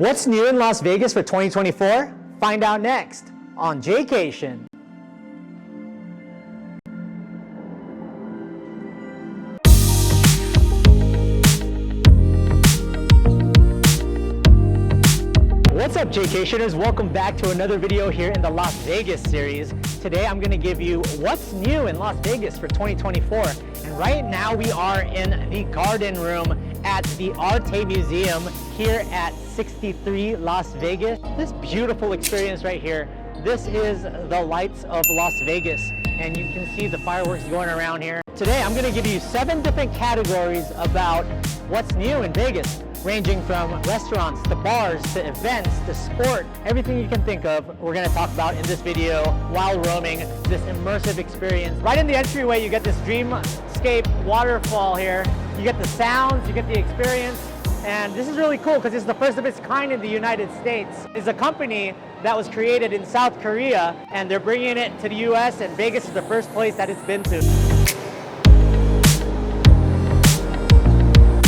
What's new in Las Vegas for 2024? Find out next on Jaycation. What's up, Jaycationers? Welcome back to another video here in the Las Vegas series. Today I'm going to give you what's new in Las Vegas for 2024. And right now we are in the garden room at the ARTE Museum here at 63 Las Vegas. This beautiful experience right here, this is the lights of Las Vegas, and you can see the fireworks going around here. Today I'm going to give you 7 different categories about what's new in Vegas, ranging from restaurants to bars to events to sport. Everything you can think of, we're going to talk about in this video while roaming this immersive experience. Right in the entryway, you get this dreamscape waterfall here. You get the sounds, you get the experience, and this is really cool because it's the first of its kind in the United States. It's a company that was created in South Korea, and they're bringing it to the US, and Vegas is the first place that it's been to.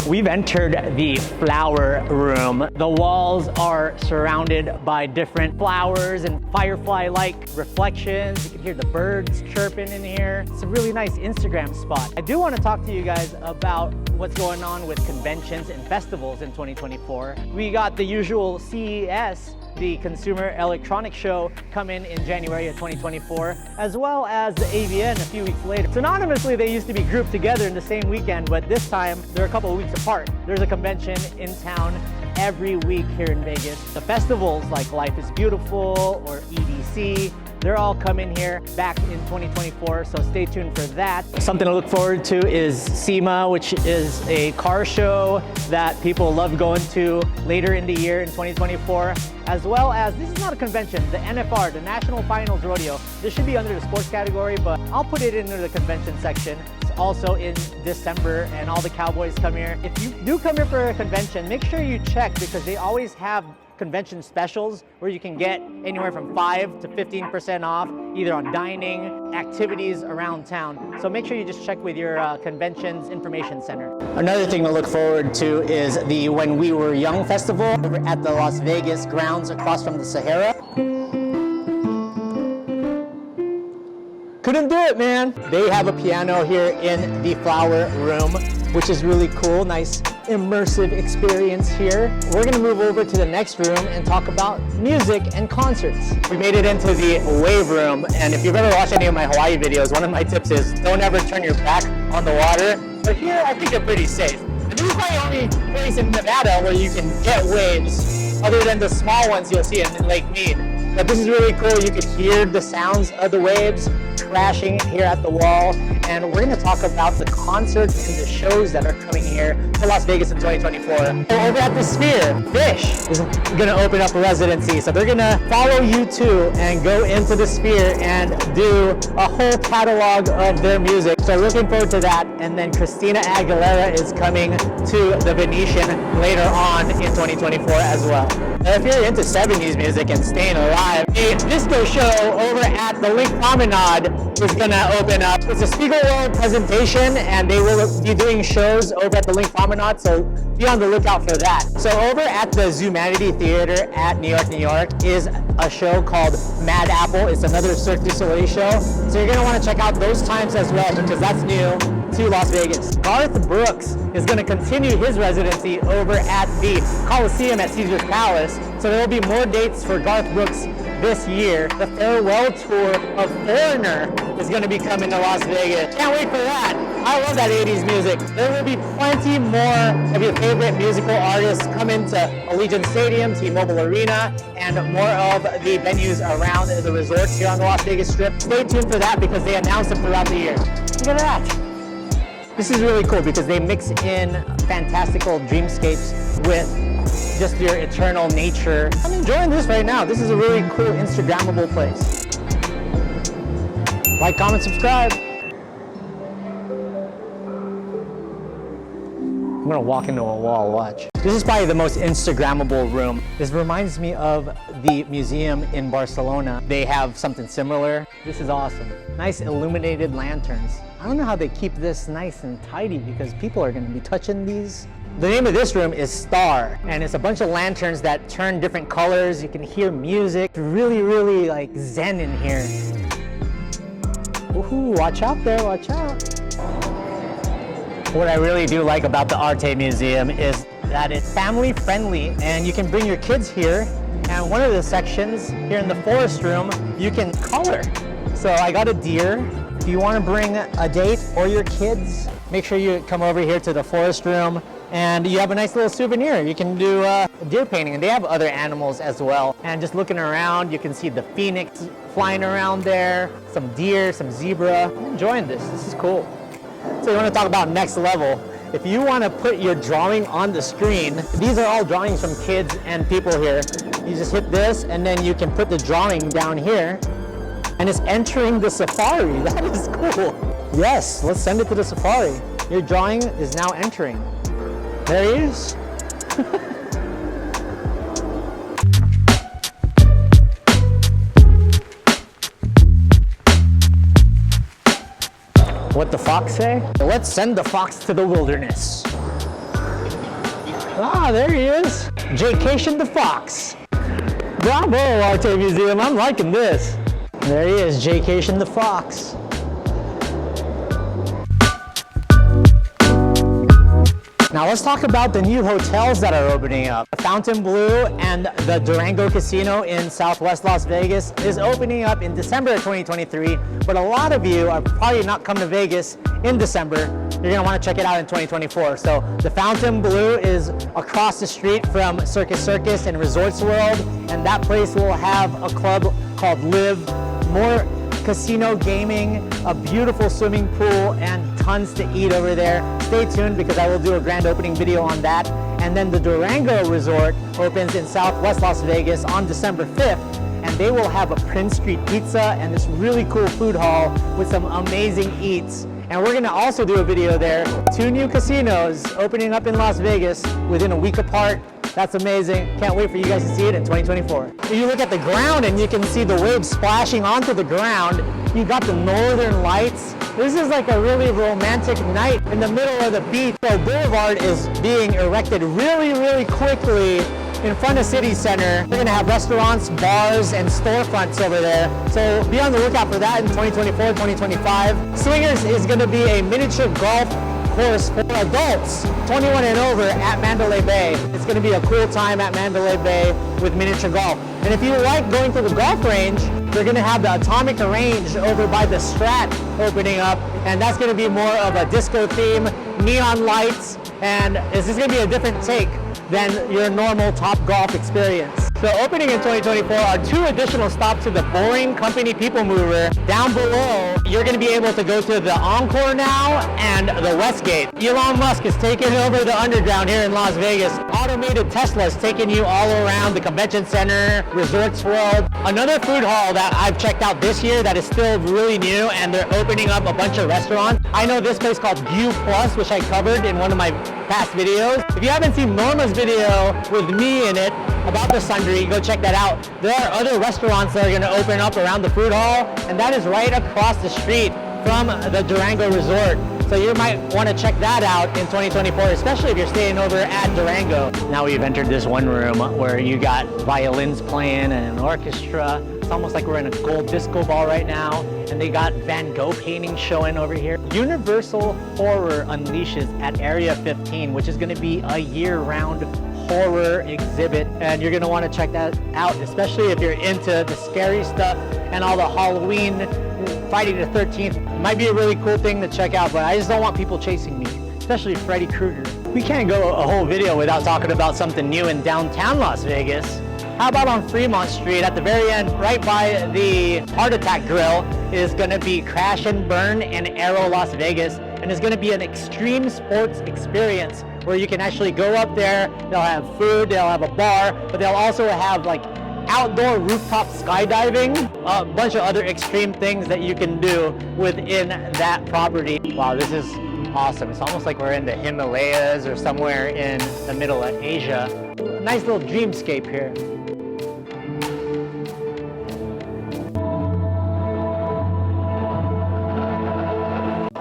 We've entered the flower room. The walls are surrounded by different flowers and firefly-like reflections. You can hear the birds chirping in here. It's a really nice Instagram spot. I do want to talk to you guys about what's going on with conventions and festivals in 2024. We got the usual CES, the Consumer Electronics Show, coming in January of 2024, as well as the AVN a few weeks later. Synonymously, they used to be grouped together in the same weekend, but this time they're a couple of weeks apart. There's a convention in town every week here in Vegas. The festivals like Life is Beautiful or EDC, they're all coming here back in 2024, so stay tuned for that. Something to look forward to is SEMA, which is a car show that people love going to later in the year in 2024, as well as, this is not a convention, the NFR, the National Finals Rodeo. This should be under the sports category, but I'll put it into the convention section. It's also in December, and all the cowboys come here. If you do come here for a convention, make sure you check, because they always have convention specials where you can get anywhere from 5 to 15% off, either on dining, activities around town. So make sure you just check with your conventions information center. Another thing to look forward to is the When We Were Young Festival over at the Las Vegas grounds across from the Sahara. Couldn't do it, man. They have a piano here in the flower room, which is really cool. Nice immersive experience here. We're gonna move over to the next room and talk about music and concerts. We made it into the wave room, and if you've ever watched any of my Hawaii videos, one of my tips is don't ever turn your back on the water. But here, I think they're pretty safe. And this is my only place in Nevada where you can get waves, other than the small ones you'll see in Lake Mead. But this is really cool. You can hear the sounds of the waves crashing here at the wall. And we're going to talk about the concerts and the shows that are coming here to Las Vegas in 2024. So over at the Sphere, Phish is going to open up a residency. So they're going to follow you too and go into the Sphere and do a whole catalog of their music. So looking forward to that. And then Christina Aguilera is coming to the Venetian later on in 2024 as well. Now, if you're into 70s music and staying alive, a disco show over at the Link Promenade is going to open up. It's a Spiegel World presentation, and they will be doing shows over at the Link Promenade, so be on the lookout for that. So over at the Zumanity Theater at New York is a show called Mad Apple. It's another Cirque du Soleil show, so you're going to want to check out those times as well, because that's new to Las Vegas. Garth Brooks is going to continue his residency over at the Coliseum at Caesar's Palace, so there will be more dates for Garth Brooks this year. The farewell tour of Foreigner is going to be coming to Las Vegas. Can't wait for that. I love that 80s music. There will be plenty more of your favorite musical artists coming to Allegiant Stadium, T-Mobile Arena, and more of the venues around the resorts here on the Las Vegas Strip. Stay tuned for that because they announce them throughout the year. Look at that. This is really cool because they mix in fantastical dreamscapes with just your eternal nature. I'm enjoying this right now. This is a really cool Instagrammable place. Like, comment, subscribe. I'm gonna walk into a wall, watch. This is probably the most Instagrammable room. This reminds me of the museum in Barcelona. They have something similar. This is awesome. Nice illuminated lanterns. I don't know how they keep this nice and tidy because people are gonna be touching these The name of this room is Star, and it's a bunch of lanterns that turn different colors. You can hear music. Really, really like zen in here. Woohoo, watch out there, watch out. What I really do like about the ARTE Museum is that it's family friendly, and you can bring your kids here. And one of the sections here in the forest room, you can color. So I got a deer. If you want to bring a date or your kids, make sure you come over here to the forest room, and you have a nice little souvenir. You can do a deer painting, and they have other animals as well. And just looking around, you can see the phoenix flying around there, some deer, some zebra. I'm enjoying this. This is cool. So you want to talk about next level. If you want to put your drawing on the screen, these are all drawings from kids and people here. You just hit this, and then you can put the drawing down here, and it's entering the safari. That is cool. Yes, let's send it to the safari. Your drawing is now entering. There he is. What the fox say? Let's send the fox to the wilderness. Ah, there he is. Jaycation the fox. Bravo, ARTE Museum. I'm liking this. There he is, Jaycation the fox. Now let's talk about the new hotels that are opening up. Fontainebleau and the Durango Casino in Southwest Las Vegas is opening up in December of 2023, but a lot of you are probably not coming to Vegas in December. You're gonna wanna check it out in 2024. So the Fontainebleau is across the street from Circus Circus and Resorts World, and that place will have a club called Live, more casino gaming, a beautiful swimming pool, and tons to eat over there. Stay tuned because I will do a grand opening video on that. And then the Durango Resort opens in Southwest Las Vegas on December 5th, and they will have a Prince Street pizza and this really cool food hall with some amazing eats. And we're gonna also do a video there. 2 new casinos opening up in Las Vegas within a week apart. That's amazing. Can't wait for you guys to see it in 2024. You look at the ground and you can see the waves splashing onto the ground. You got the northern lights. This is like a really romantic night in the middle of the beach. So Boulevard is being erected really, really quickly in front of City Center. We're gonna have restaurants, bars, and storefronts over there. So be on the lookout for that in 2024, 2025. Swingers is gonna be a miniature golf course for adults 21 and over at Mandalay Bay. It's going to be a cool time at Mandalay Bay with miniature golf. And if you like going to the golf range, they're going to have the Atomic Range over by the Strat opening up, and that's going to be more of a disco theme, neon lights, and this is going to be a different take than your normal Top Golf experience. So opening in 2024 are 2 additional stops to the Boring Company People Mover. Down below, you're going to be able to go to the Encore now and the Westgate. Elon Musk is taking over the underground here in Las Vegas. Automated Teslas taking you all around the Convention Center, Resorts World. Another food hall that I've checked out this year that is still really new, and they're opening up a bunch of restaurants. I know this place called View Plus, which I covered in one of my past videos. If you haven't seen Norma's video with me in it about the Sundry, go check that out. There are other restaurants that are going to open up around the food hall, and that is right across the street from the Durango Resort. So you might want to check that out in 2024, especially if you're staying over at Durango. Now we've entered this one room where you got violins playing and an orchestra. It's almost like we're in a gold disco ball right now, and they got Van Gogh paintings showing over here. Universal Horror unleashes at Area 15, which is going to be a year-round horror exhibit, and you're going to want to check that out, especially if you're into the scary stuff and all the Halloween, Friday the 13th. Might be a really cool thing to check out, but I just don't want people chasing me, especially Freddy Krueger. We can't go a whole video without talking about something new in downtown Las Vegas. How about on Fremont Street at the very end, right by the Heart Attack Grill, is going to be Crash and Burn and Aero Las Vegas, and it's going to be an extreme sports experience where you can actually go up there. They'll have food, they'll have a bar, but they'll also have like outdoor rooftop skydiving, a bunch of other extreme things that you can do within that property. Wow, this is awesome. It's almost like we're in the Himalayas or somewhere in the middle of Asia. Nice little dreamscape here.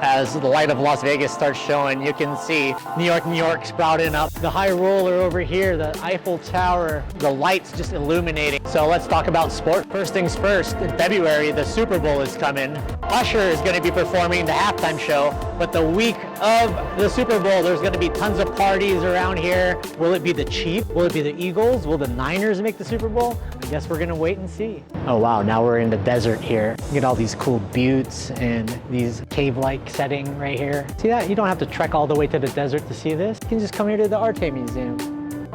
As as the light of Las Vegas starts showing, you can see New York sprouting up. The high roller over here, the Eiffel Tower, the lights just illuminating. So let's talk about sport. First things first, in February, the Super Bowl is coming. Usher is going to be performing the halftime show, but the week of the Super Bowl, there's going to be tons of parties around here. Will it be the Chiefs? Will it be the Eagles? Will the Niners make the Super Bowl? I guess we're going to wait and see. Oh wow, now we're in the desert here. You get all these cool buttes and these cave-like setting right here. See that? You don't have to trek all the way to the desert to see this. You can just come here to the ARTE Museum.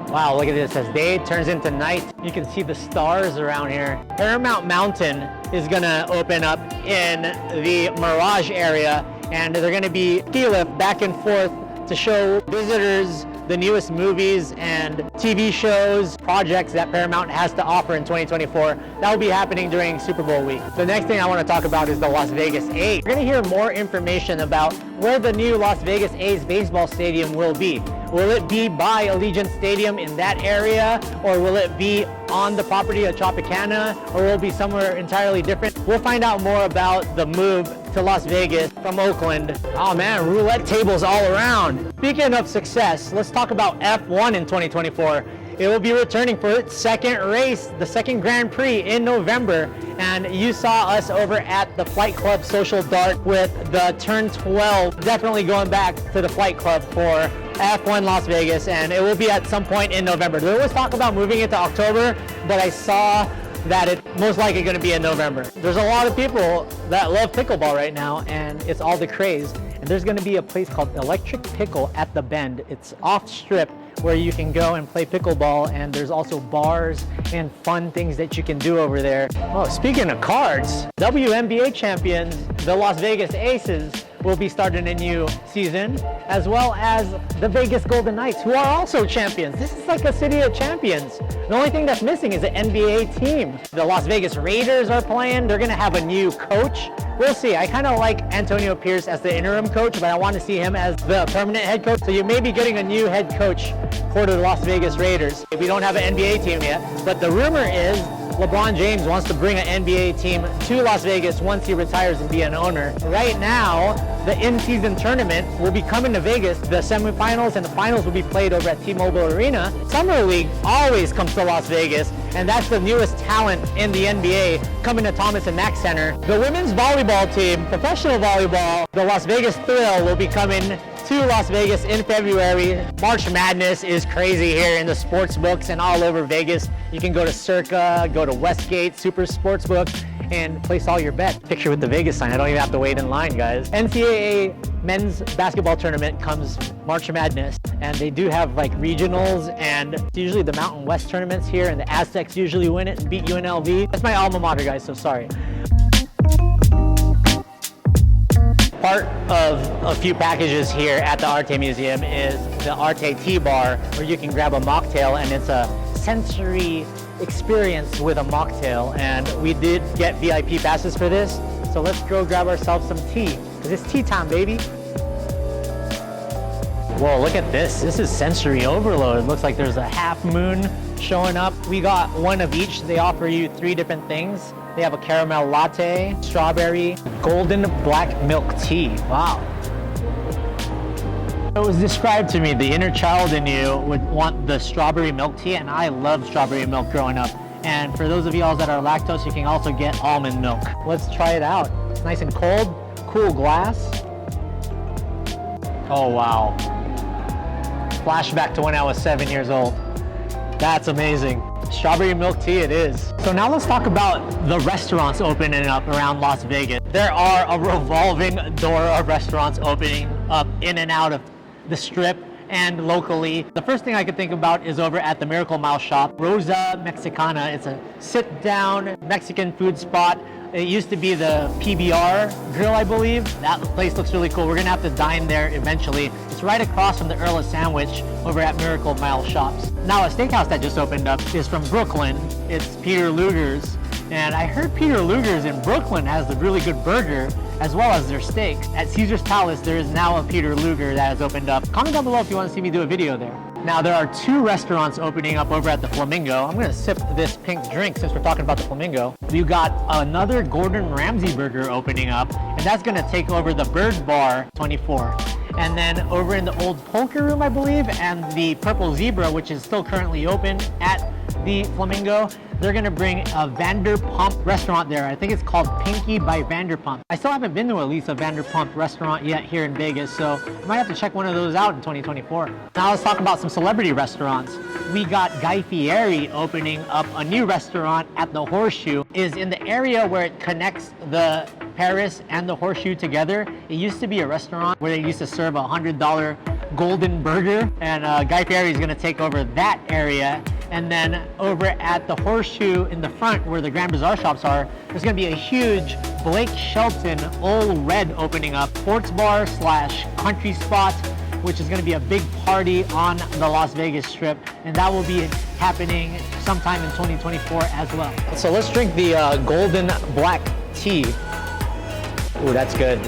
Wow, look at this. As day turns into night, you can see the stars around here. Paramount Mountain is gonna open up in the Mirage area, and they're gonna be ski lift back and forth to show visitors the newest movies and TV shows, projects that Paramount has to offer in 2024. That will be happening during Super Bowl week. The next thing I want to talk about is the Las Vegas A's. You're going to hear more information about where the new Las Vegas A's baseball stadium will be. Will it be by Allegiant Stadium in that area, or will it be on the property of Tropicana, or will it be somewhere entirely different? We'll find out more about the move to Las Vegas from Oakland. Oh man, roulette tables all around. Speaking of success, let's talk about F1 in 2024. It will be returning for its second race, the second Grand Prix in November. And you saw us over at the Flight Club Social Dart with the Turn 12. Definitely going back to the Flight Club for F1 Las Vegas, and it will be at some point in November. There was talk about moving it to October, but I saw that it's most likely going to be in November. There's a lot of people that love pickleball right now, and it's all the craze. And there's going to be a place called Electric Pickle at the Bend. It's off strip where you can go and play pickleball, and there's also bars and fun things that you can do over there. Oh, speaking of cards, WNBA champions, the Las Vegas Aces, will be starting a new season, as well as the Vegas Golden Knights, who are also champions. This is like a city of champions. The only thing that's missing is an NBA team. The Las Vegas Raiders are playing. They're gonna have a new coach. We'll see. I kind of like Antonio Pierce as the interim coach, but I want to see him as the permanent head coach. So you may be getting a new head coach for the Las Vegas Raiders. We don't have an NBA team yet, but the rumor is LeBron James wants to bring an NBA team to Las Vegas once he retires and be an owner. Right now, the in-season tournament will be coming to Vegas. The semifinals and the finals will be played over at T-Mobile Arena. Summer League always comes to Las Vegas, and that's the newest talent in the NBA coming to Thomas and Mack Center. The women's volleyball team, professional volleyball, the Las Vegas Thrill, will be coming to Las Vegas in February. March Madness is crazy here in the sports books and all over Vegas. You can go to Circa, go to Westgate, Super Sportsbook, and place all your bets. Picture with the Vegas sign. I don't even have to wait in line, guys. NCAA men's basketball tournament comes March Madness, and they do have like regionals, and usually the Mountain West tournaments here, and the Aztecs usually win it and beat UNLV. That's my alma mater, guys, so sorry. Part of a few packages here at the ARTE Museum is the ARTE Teabar, where you can grab a mocktail, and it's a sensory experience with a mocktail. And we did get VIP passes for this, so let's go grab ourselves some tea, because it's tea time, baby. Whoa, look at this. This is sensory overload. It looks like there's a half moon showing up. We got one of each. They offer you 3 different things. They have a caramel latte, strawberry, golden black milk tea. Wow. It was described to me, the inner child in you would want the strawberry milk tea, and I loved strawberry milk growing up. And for those of y'all that are lactose, you can also get almond milk. Let's try it out. It's nice and cold, cool glass. Oh wow. Flashback to when I was 7 years old. That's amazing. Strawberry milk tea it is. So now let's talk about the restaurants opening up around Las Vegas. There are a revolving door of restaurants opening up in and out of the Strip and locally. The first thing I could think about is over at the Miracle Mile shop, Rosa Mexicana. It's a sit-down Mexican food spot. It used to be the PBR grill, I believe. That place looks really cool. We're gonna have to dine there eventually. It's right across from the Earl of Sandwich over at Miracle Mile Shops. Now a steakhouse that just opened up is from Brooklyn. It's Peter Luger's. And I heard Peter Luger's in Brooklyn has a really good burger as well as their steaks. At Caesar's Palace, there is now a Peter Luger that has opened up. Comment down below if you want to see me do a video there. Now there are 2 restaurants opening up over at the Flamingo. I'm gonna sip this pink drink since we're talking about the Flamingo. You got another Gordon Ramsay burger opening up, and that's gonna take over the Bird Bar 24. And then over in the old Poker Room, I believe, and the Purple Zebra, which is still currently open at the Flamingo, they're gonna bring a Vanderpump restaurant there. I think it's called Pinky by Vanderpump. I still haven't been to at least a Vanderpump restaurant yet here in Vegas, so I might have to check one of those out in 2024. Now let's talk about some celebrity restaurants. We got Guy Fieri opening up a new restaurant at the Horseshoe. It is in the area where it connects the Paris and the Horseshoe together. It used to be a restaurant where they used to serve a $100 golden burger, and Guy Fieri is gonna take over that area. And then over at the Horseshoe in the front where the Grand Bazaar shops are, there's gonna be a huge Blake Shelton Ole Red opening up, sports bar / country spot, which is gonna be a big party on the Las Vegas Strip. And that will be happening sometime in 2024 as well. So let's drink the golden black tea. Ooh, that's good.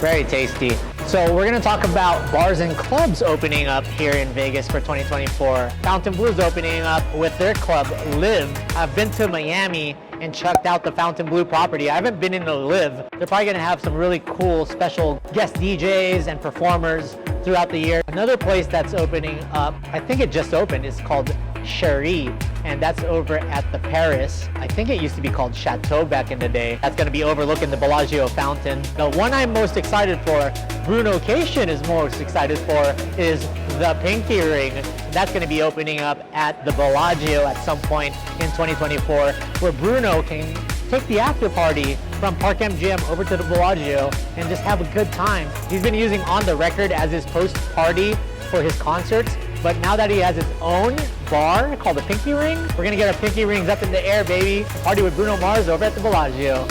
Very tasty. So we're gonna talk about bars and clubs opening up here in Vegas for 2024. Fountain Blue is opening up with their club, Live. I've been to Miami and checked out the Fountain Blue property. I haven't been in the Live. They're probably gonna have some really cool special guest DJs and performers throughout the year. Another place that's opening up, I think it just opened, is called Cherie, and that's over at the Paris. I think it used to be called Chateau back in the day. That's gonna be overlooking the Bellagio fountain. The one I'm most excited for, Jaycation is most excited for, is the Pinky Ring. That's gonna be opening up at the Bellagio at some point in 2024, where Bruno can take the after party from Park MGM over to the Bellagio and just have a good time. He's been using On the Record as his post party for his concerts, but now that he has his own bar called the Pinky Ring, we're gonna get our Pinky Rings up in the air, baby. Party with Bruno Mars over at the Bellagio.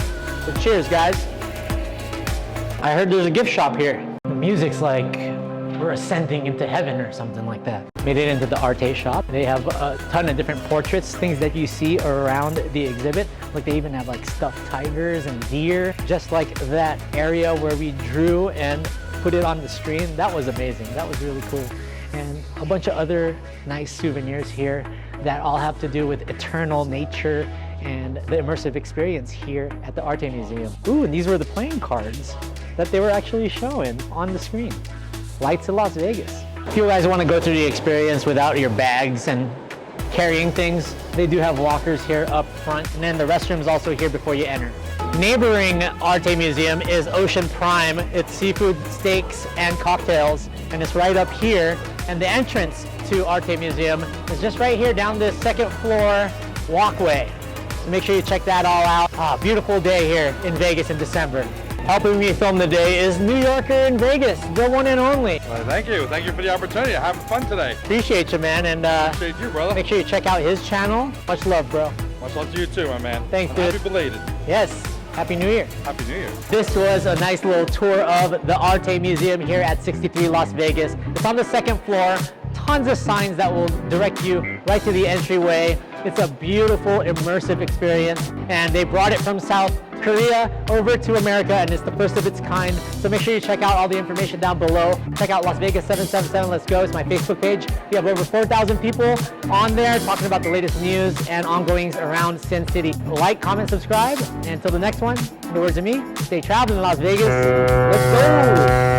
So cheers, guys. I heard there's a gift shop here. The music's like we're ascending into heaven or something like that. Made it into the ARTE shop. They have a ton of different portraits, things that you see around the exhibit. Like they even have like stuffed tigers and deer, just like that area where we drew and put it on the screen. That was amazing. That was really cool. And a bunch of other nice souvenirs here that all have to do with eternal nature and the immersive experience here at the ARTE Museum. Ooh, and these were the playing cards that they were actually showing on the screen. Lights of Las Vegas. If you guys want to go through the experience without your bags and carrying things, they do have lockers here up front, and then the restroom's also here before you enter. Neighboring ARTE Museum is Ocean Prime. It's seafood, steaks, and cocktails, and it's right up here. And the entrance to ARTE Museum is just right here down this second floor walkway. So make sure you check that all out. Beautiful day here in Vegas in December. Helping me film the day is New Yorker in Vegas, the one and only. Well, thank you. Thank you for the opportunity. I'm having fun today. Appreciate you, man. And appreciate you, brother. Make sure you check out his channel. Much love, bro. Much love to you too, my man. Thanks, dude. Happy belated. Yes. Happy New Year. Happy New Year. This was a nice little tour of the ARTE Museum here at 63 Las Vegas. It's on the second floor. Tons of signs that will direct you right to the entryway. It's a beautiful, immersive experience, and they brought it from South Korea over to America, and it's the first of its kind. So make sure you check out all the information down below. Check out Las Vegas 777 Let's Go. It's my Facebook page. We have over 4,000 people on there talking about the latest news and ongoings around Sin City. Like, comment, subscribe, and until the next one, in the words of me, stay traveling in Las Vegas. Let's go!